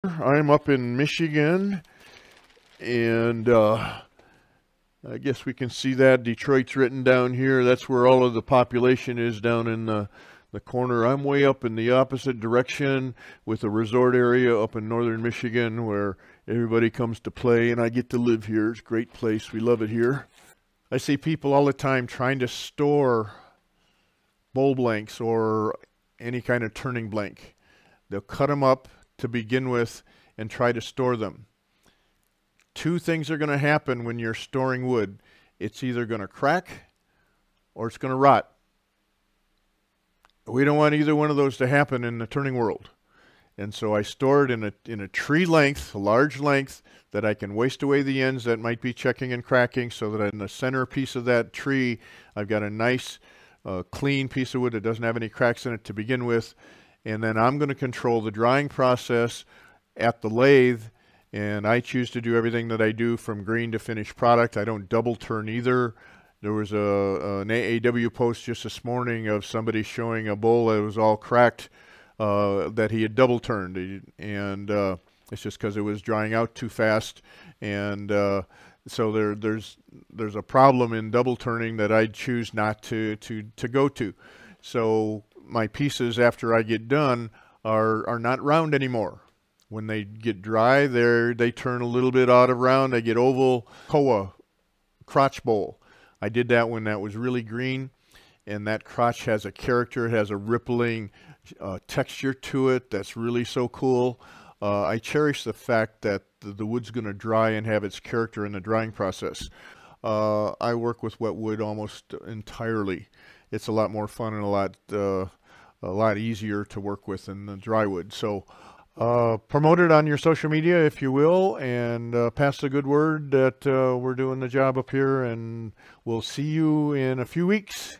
I'm up in Michigan, and I guess we can see that Detroit's written down here. That's where all of the population is, down in the corner. I'm way up in the opposite direction with a resort area up in northern Michigan where everybody comes to play, and I get to live here. It's a great place. We love it here. I see people all the time trying to store bowl blanks or any kind of turning blank. They'll cut them up to begin with and try to store them. Two things are going to happen when you're storing wood. It's either going to crack or it's going to rot. We don't want either one of those to happen in the turning world. And so I store it in a tree length, a large length, that I can waste away the ends that might be checking and cracking, so that in the center piece of that tree, I've got a nice clean piece of wood that doesn't have any cracks in it to begin with. And then I'm going to control the drying process at the lathe, and I choose to do everything that I do from green to finished product. I don't double turn either. There was an AAW post just this morning of somebody showing a bowl that was all cracked, that he had double turned, and it's just because it was drying out too fast. And so there's a problem in double turning that I choose not to go to. So my pieces, after I get done, are not round anymore. When they get dry, they turn a little bit out of round. They get oval. Koa crotch bowl. I did that when that was really green, and that crotch has a character. It has a rippling texture to it that's really so cool. I cherish the fact that the wood's going to dry and have its character in the drying process. I work with wet wood almost entirely. It's a lot more fun and a lot easier to work with than the dry wood. So promote it on your social media, if you will, and pass the good word that we're doing the job up here, and we'll see you in a few weeks.